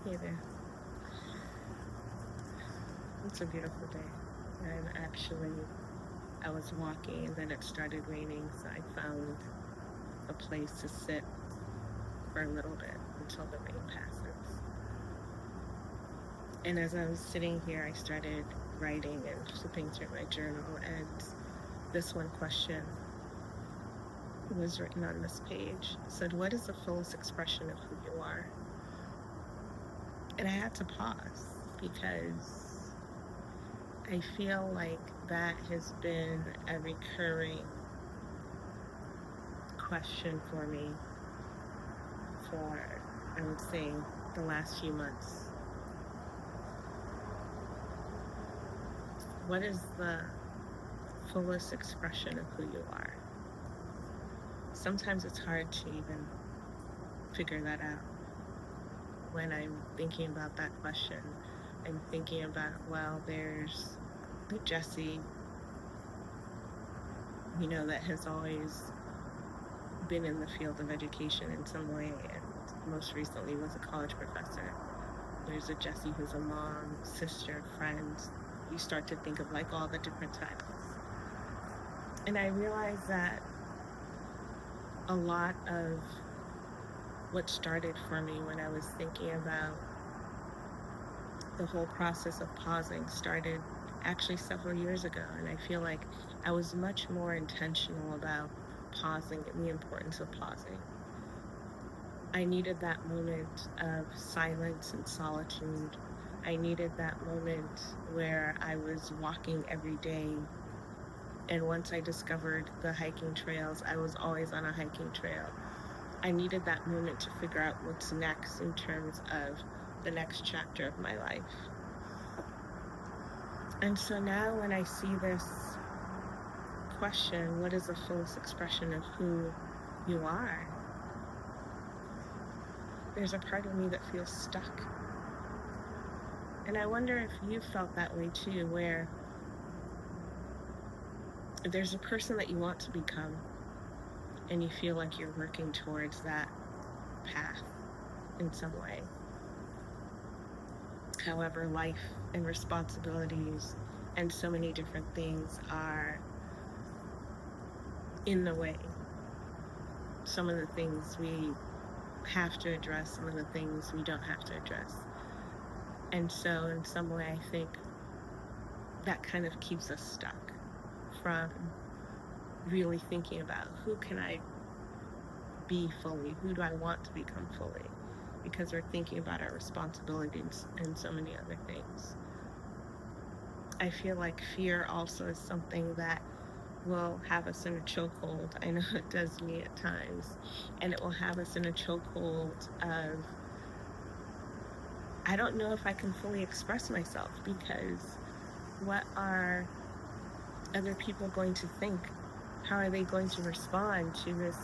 Hey there. It's a beautiful day. I was walking and then it started raining, so I found a place to sit for a little bit until the rain passes. And as I was sitting here, I started writing and flipping through my journal, and this one question was written on this page. It said, "What is the fullest expression of who you are?" And I had to pause because I feel like that has been a recurring question for me for, I would say, the last few months. What is the fullest expression of who you are? Sometimes it's hard to even figure that out. When I'm thinking about that question, I'm thinking about, well, there's the Jessie, that has always been in the field of education in some way, and most recently was a college professor. There's a Jessie who's a mom, sister, friend. You start to think of like all the different titles. And I realized that a lot of what started for me when I was thinking about the whole process of pausing started actually several years ago. And I feel like I was much more intentional about pausing and the importance of pausing. I needed that moment of silence and solitude. I needed that moment where I was walking every day. And once I discovered the hiking trails, I was always on a hiking trail. I needed that moment to figure out what's next in terms of the next chapter of my life. And so now when I see this question, what is the fullest expression of who you are? There's a part of me that feels stuck. And I wonder if you felt that way too, where there's a person that you want to become and you feel like you're working towards that path in some way. However, life and responsibilities and so many different things are in the way. Some of the things we have to address, some of the things we don't have to address. And so in some way, I think that kind of keeps us stuck from really thinking about who can I be fully? Who do I want to become fully? Because we're thinking about our responsibilities and so many other things. I feel like fear also is something that will have us in a chokehold. I know it does me at times. And it will have us in a chokehold of, I don't know if I can fully express myself, because what are other people going to think? How are they going to respond to this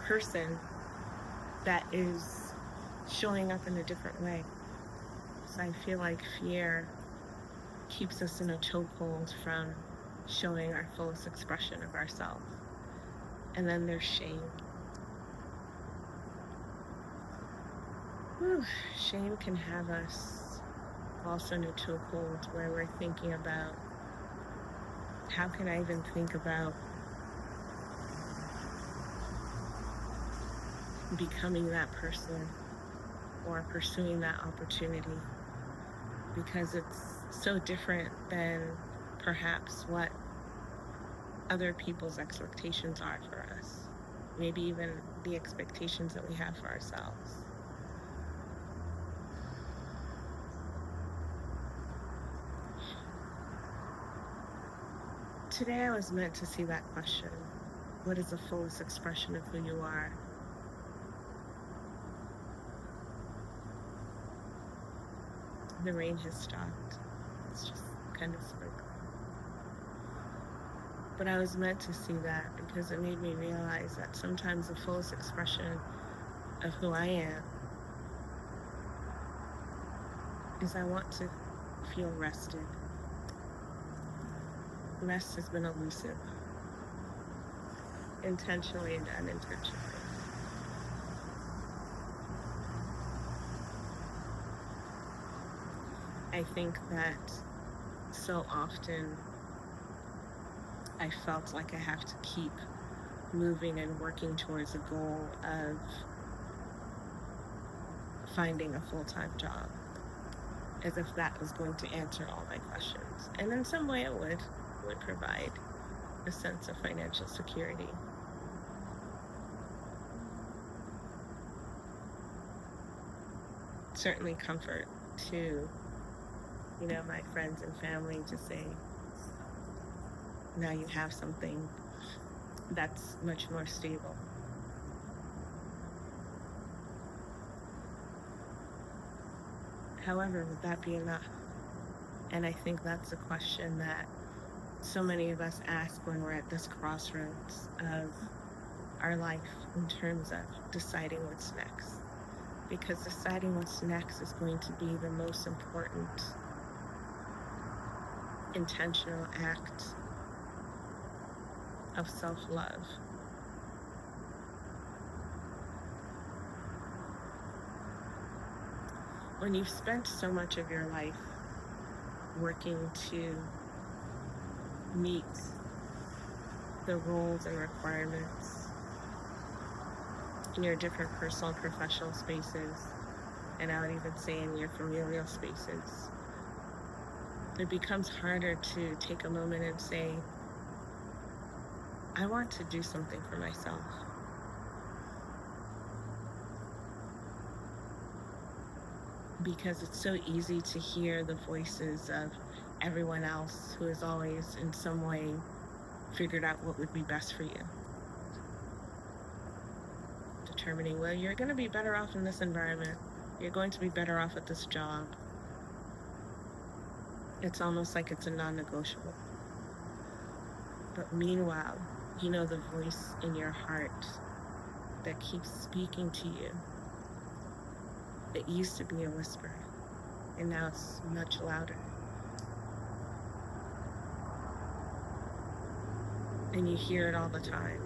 person that is showing up in a different way? So I feel like fear keeps us in a chokehold from showing our fullest expression of ourselves. And then there's shame. Shame can have us also in a chokehold where we're thinking about, how can I even think about becoming that person or pursuing that opportunity, because it's so different than perhaps what other people's expectations are for us, maybe even the expectations that we have for ourselves. Today I was meant to see that question, what is the fullest expression of who you are? The rain has stopped. It's just kind of sprinkling. But I was meant to see that because it made me realize that sometimes the fullest expression of who I am is I want to feel rested. Rest has been elusive, intentionally and unintentionally. I think that so often I felt like I have to keep moving and working towards a goal of finding a full-time job, as if that was going to answer all my questions. And in some way it would provide a sense of financial security. Certainly comfort to, my friends and family to say, now you have something that's much more stable. However, would that be enough? And I think that's a question that so many of us ask when we're at this crossroads of our life in terms of deciding what's next. Because deciding what's next is going to be the most important intentional act of self-love. When you've spent so much of your life working to meet the roles and requirements in your different personal and professional spaces, and I would even say in your familial spaces, it becomes harder to take a moment and say, I want to do something for myself. Because it's so easy to hear the voices of everyone else who has always in some way figured out what would be best for you. Determining, well, you're going to be better off in this environment. You're going to be better off at this job. It's almost like it's a non-negotiable. But meanwhile, the voice in your heart that keeps speaking to you. It used to be a whisper, and now it's much louder. And you hear it all the time.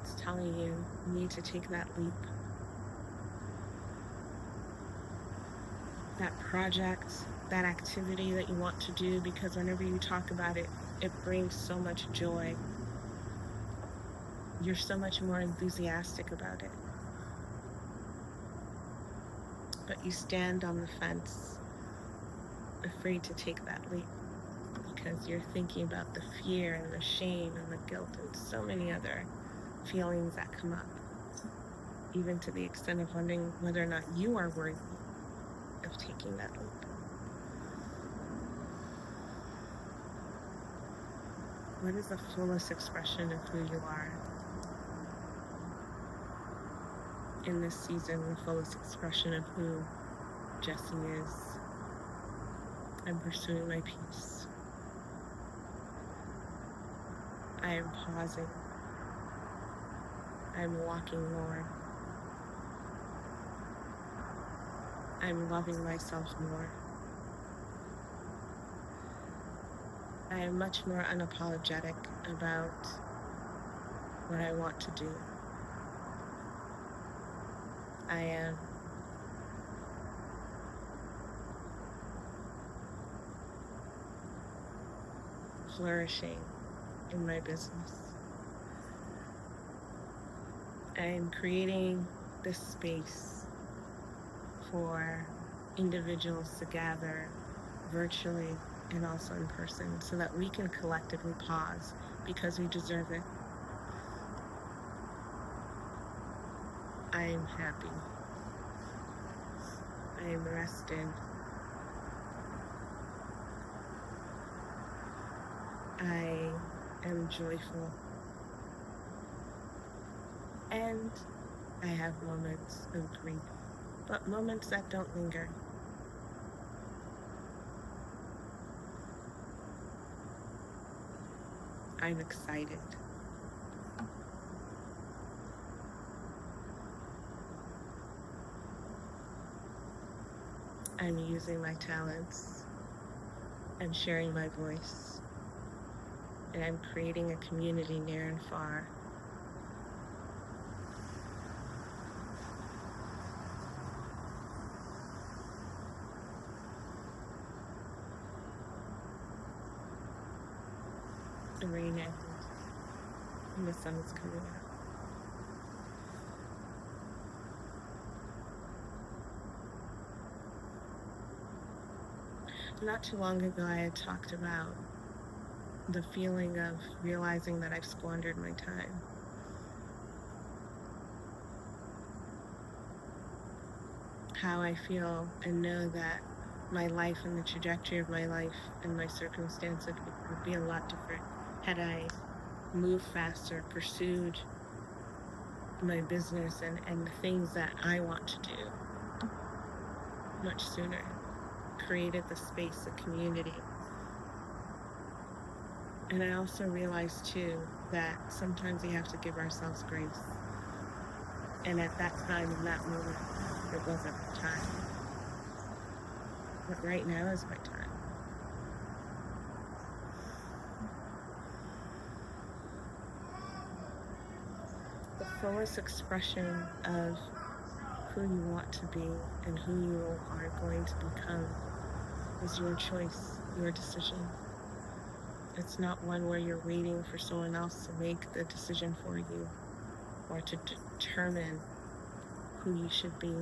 It's telling you need to take that leap. That project, that activity that you want to do, because whenever you talk about it, it brings so much joy. You're so much more enthusiastic about it. But you stand on the fence, afraid to take that leap, because you're thinking about the fear and the shame and the guilt and so many other feelings that come up, even to the extent of wondering whether or not you are worthy of taking that leap. What is the fullest expression of who you are? In this season, the fullest expression of who Jessie is. I'm pursuing my peace. I am pausing. I'm walking more. I'm loving myself more. I am much more unapologetic about what I want to do. I am flourishing in my business. I am creating this space for individuals to gather virtually and also in person so that we can collectively pause because we deserve it. I am happy. I am rested. I am joyful. And I have moments of grief, but moments that don't linger. I'm excited. I'm using my talents. I'm sharing my voice. And I'm creating a community near and far. the rain ends and the sun is coming out. Not too long ago, I had talked about the feeling of realizing that I've squandered my time. How I feel and know that my life and the trajectory of my life and my circumstances would be a lot different had I moved faster, pursued my business and the things that I want to do much sooner, created the space, the community. And I also realized too that sometimes we have to give ourselves grace. And at that time, in that moment, it wasn't the time. But right now is my time. The fullest expression of who you want to be and who you are going to become is your choice, your decision. It's not one where you're waiting for someone else to make the decision for you or to determine who you should be.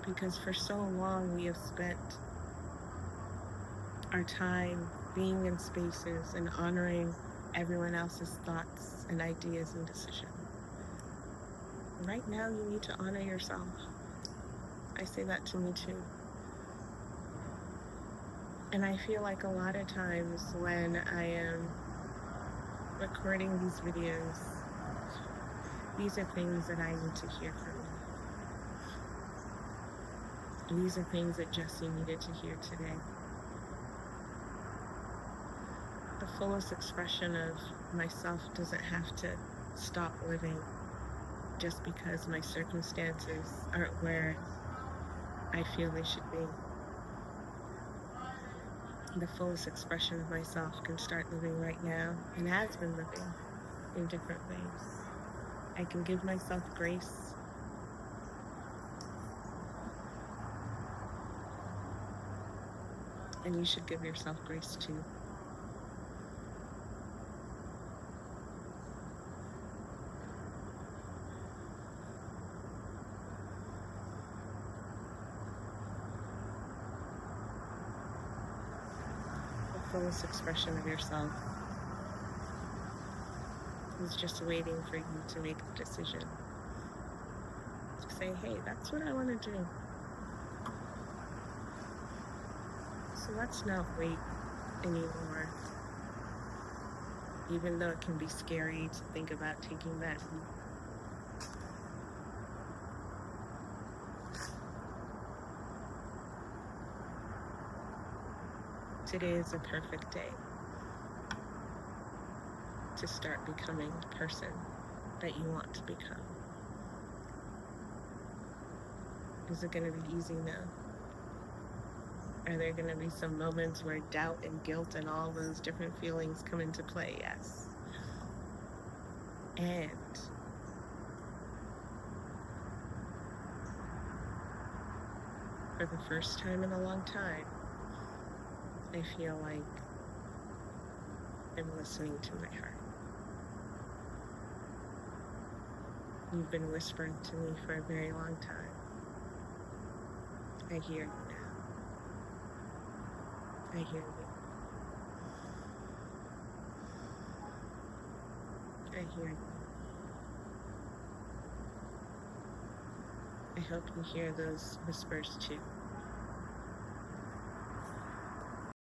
Because for so long we have spent our time being in spaces and honoring everyone else's thoughts and ideas and decisions. Right now you need to honor yourself. I say that to me too. And I feel like a lot of times when I am recording these videos, these are things that I need to hear from you. These are things that Jessie needed to hear today. The fullest expression of myself doesn't have to stop living just because my circumstances aren't where I feel they should be. The fullest expression of myself can start living right now and has been living in different ways. I can give myself grace. And you should give yourself grace too. The fullest expression of yourself is just waiting for you to make the decision. To say, hey, that's what I want to do. So let's not wait anymore. Even though it can be scary to think about taking that leap. Today is a perfect day to start becoming the person that you want to become. Is it going to be easy? No. Are there going to be some moments where doubt and guilt and all those different feelings come into play? Yes. And for the first time in a long time, I feel like I'm listening to my heart. You've been whispering to me for a very long time. I hear you now. I hear you. I hear you. I hope you hear those whispers too.